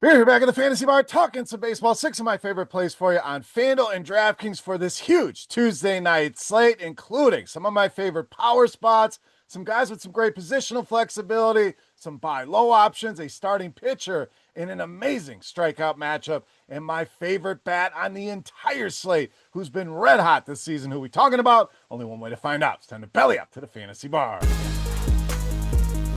We're here back at the Fantasy Bar talking some baseball. 6 of my favorite plays for you on FanDuel and DraftKings for this huge Tuesday night slate, including some of my favorite power spots, some guys with some great positional flexibility, some buy low options, a starting pitcher in an amazing strikeout matchup, and my favorite bat on the entire slate who's been red hot this season. Who we talking about? Only one way to find out. It's time to belly up to the Fantasy Bar.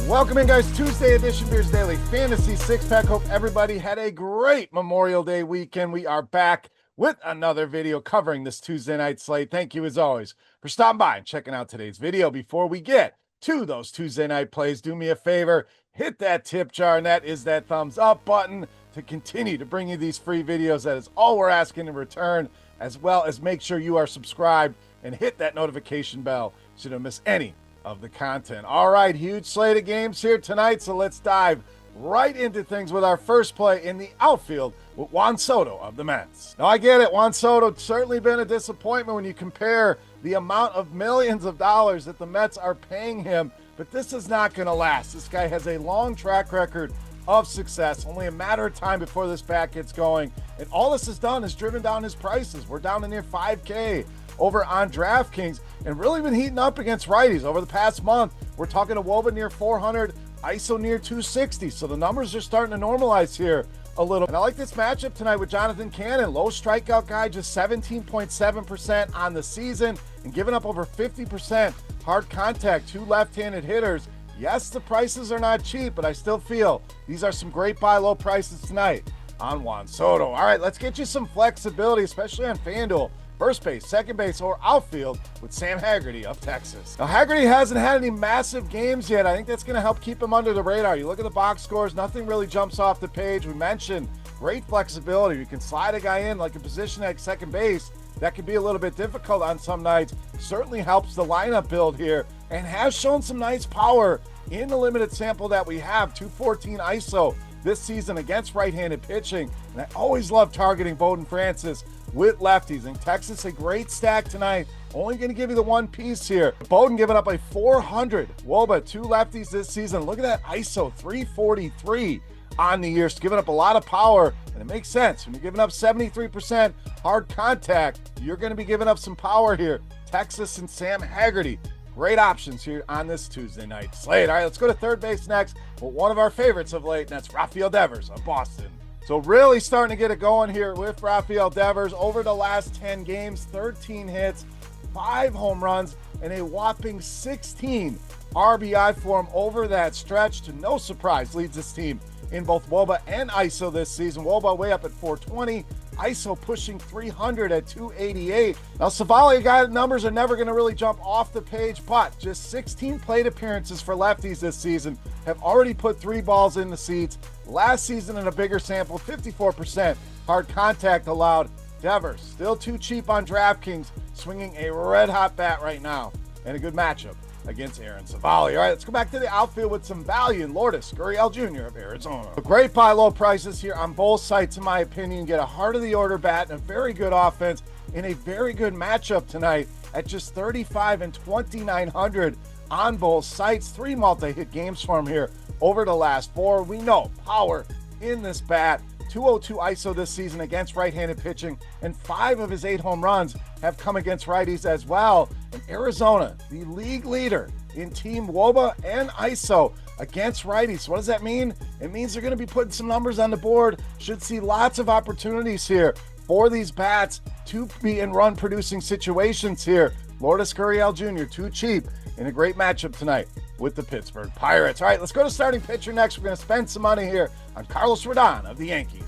Welcome in, guys. Tuesday edition Beers Daily Fantasy Six Pack. Hope everybody had a great Memorial Day weekend. We are back with another video covering this Tuesday night slate. Thank you, as always, for stopping by and checking out today's video. Before we get to those Tuesday night plays, do me a favor, hit that tip jar, and that is that thumbs up button to continue to bring you these free videos. That is all we're asking in return, as well as make sure you are subscribed and hit that notification bell so you don't miss any of the content. All right, huge slate of games here tonight, so let's dive right into things with our first play in the outfield with Juan Soto of the Mets. Now, I get it, Juan Soto certainly been a disappointment when you compare the amount of millions of dollars that the Mets are paying him, but this is not going to last. This guy has a long track record of success, only a matter of time before this bat gets going, and all this has done is driven down his prices. We're down to near 5K over on DraftKings, and really been heating up against righties over the past month. We're talking a WOBA near 400, ISO near 260, so the numbers are starting to normalize here a little. And I like this matchup tonight with Jonathan Cannon. Low strikeout guy, just 17.7% on the season, and giving up over 50% hard contact to left-handed hitters. Yes, the prices are not cheap, but I still feel these are some great buy low prices tonight on Juan Soto. All right, let's get you some flexibility, especially on FanDuel. First base, second base, or outfield with Sam Haggerty of Texas. Now, Haggerty hasn't had any massive games yet. I think that's going to help keep him under the radar. You look at the box scores, nothing really jumps off the page. We mentioned great flexibility. You can slide a guy in like a position at second base. That can be a little bit difficult on some nights. Certainly helps the lineup build here and has shown some nice power in the limited sample that we have. 214 ISO this season against right-handed pitching. And I always love targeting Bowden Francis with lefties. And Texas, a great stack tonight. Only going to give you the one piece here. Bowden giving up a 400 WOBA, 2 lefties this season. Look at that ISO, 343 on the year. It's giving up a lot of power, and it makes sense. When you're giving up 73% hard contact, you're going to be giving up some power here. Texas and Sam Haggerty, great options here on this Tuesday night slate. All right, let's go to third base next with one of our favorites of late, and that's Rafael Devers of Boston. So really starting to get it going here with Rafael Devers. Over the last 10 games, 13 hits, 5 home runs, and a whopping 16 RBI for him over that stretch. To no surprise, leads this team in both WOBA and ISO this season. WOBA way up at 420, ISO pushing 300 at 288. Now, Savali, guy numbers are never going to really jump off the page, but just 16 plate appearances for lefties this season have already put 3 balls in the seats. Last season in a bigger sample, 54% hard contact allowed. Devers, still too cheap on DraftKings, swinging a red-hot bat right now, and a good matchup against Aaron Savali. All right, let's go back to the outfield with some value in Lourdes Gurriel Jr. of Arizona. A great buy low prices here on both sites, in my opinion. Get a heart of the order bat and a very good offense in a very good matchup tonight at just 35 and 2,900 on both sites. 3 multi-hit games for him here over the last 4. We know power in this bat. 202 ISO this season against right-handed pitching, and 5 of his 8 home runs have come against righties as well. And Arizona, the league leader in team WOBA and ISO against righties. What does that mean? It means they're going to be putting some numbers on the board. Should see lots of opportunities here for these bats to be in run-producing situations here. Lourdes Gurriel Jr., too cheap in a great matchup tonight with the Pittsburgh Pirates. All right, let's go to starting pitcher next. We're going to spend some money here on Carlos Rodon of the Yankees.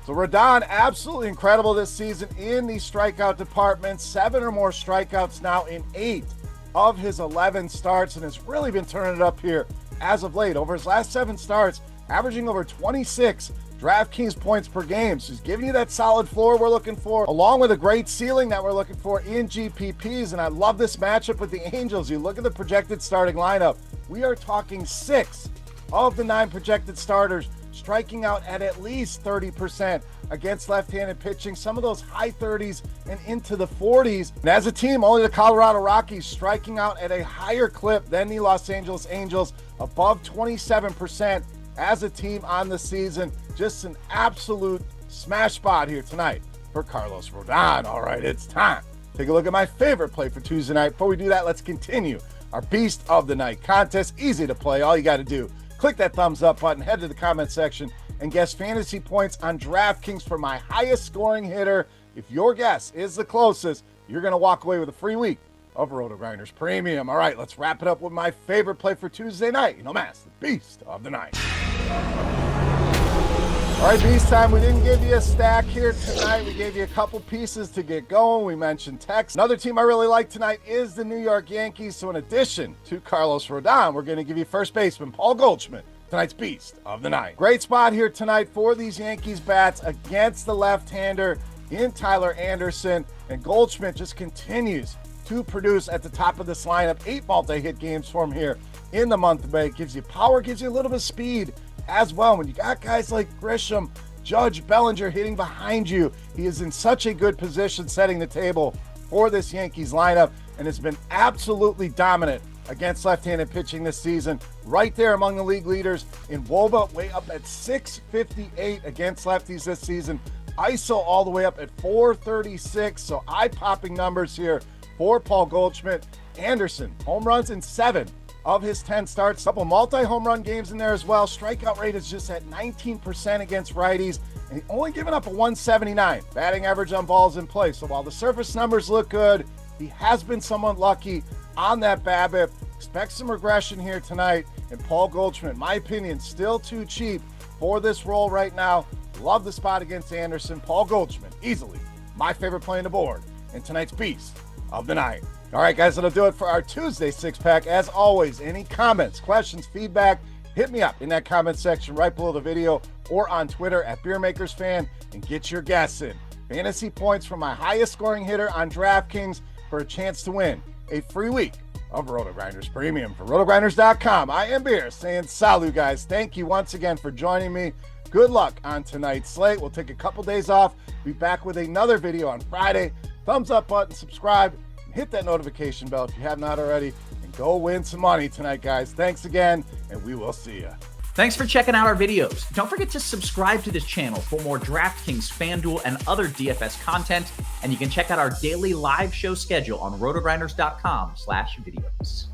So Rodon, absolutely incredible this season in the strikeout department. 7 or more strikeouts now in 8 of his 11 starts, and has really been turning it up here as of late. Over his last 7 starts, averaging over 26 DraftKings points per game. So he's giving you that solid floor we're looking for, along with a great ceiling that we're looking for in GPPs. And I love this matchup with the Angels. You look at the projected starting lineup. We are talking 6 of the 9 projected starters striking out at least 30% against left-handed pitching, some of those high 30s and into the 40s. And as a team, only the Colorado Rockies striking out at a higher clip than the Los Angeles Angels, above 27% as a team on the season. Just an absolute smash spot here tonight for Carlos Rodon. All right, it's time. Take a look at my favorite play for Tuesday night. Before we do that, let's continue our Beast of the Night contest. Easy to play. All you got to do, click that thumbs up button, head to the comment section, and guess fantasy points on DraftKings for my highest scoring hitter. If your guess is the closest, you're going to walk away with a free week of RotoGrinders Premium. All right, let's wrap it up with my favorite play for Tuesday night. Mass, the Beast of the Night. All right, Beast time. We didn't give you a stack here tonight. We gave you a couple pieces to get going. We mentioned Tex. Another team I really like tonight is the New York Yankees. So in addition to Carlos Rodon, we're going to give you first baseman Paul Goldschmidt, tonight's Beast of the Night. Great spot here tonight for these Yankees bats against the left-hander in Tyler Anderson. And Goldschmidt just continues to produce at the top of this lineup. 8 multi-hit games for him here in the month of May. Gives you power, gives you a little bit of speed as well. When you got guys like Grisham, Judge, Bellinger hitting behind you, he is in such a good position setting the table for this Yankees lineup and has been absolutely dominant against left-handed pitching this season. Right there among the league leaders in WOBA, way up at 658 against lefties this season. ISO all the way up at 436. So eye-popping numbers here for Paul Goldschmidt. Anderson, home runs in 7 of his 10 starts. Couple multi-home run games in there as well. Strikeout rate is just at 19% against righties, and only giving up a 179 batting average on balls in play. So while the surface numbers look good, he has been somewhat lucky on that BABIP. Expect some regression here tonight. And Paul Goldschmidt, in my opinion, still too cheap for this role right now. Love the spot against Anderson. Paul Goldschmidt, easily my favorite play on the board in tonight's Beast of the Night. All right, guys, that'll do it for our Tuesday six-pack. As always, any comments, questions, feedback, hit me up in that comment section right below the video or on Twitter at Beermakersfan and get your guess in. Fantasy points from my highest scoring hitter on DraftKings for a chance to win a free week of RotoGrinders Premium. For RotoGrinders.com, I am Beer saying salut, guys. Thank you once again for joining me. Good luck on tonight's slate. We'll take a couple days off. Be back with another video on Friday. Thumbs up button, subscribe, and hit that notification bell if you have not already. And go win some money tonight, guys. Thanks again, and we will see you. Thanks for checking out our videos. Don't forget to subscribe to this channel for more DraftKings, FanDuel, and other DFS content. And you can check out our daily live show schedule on rotogrinders.com/videos.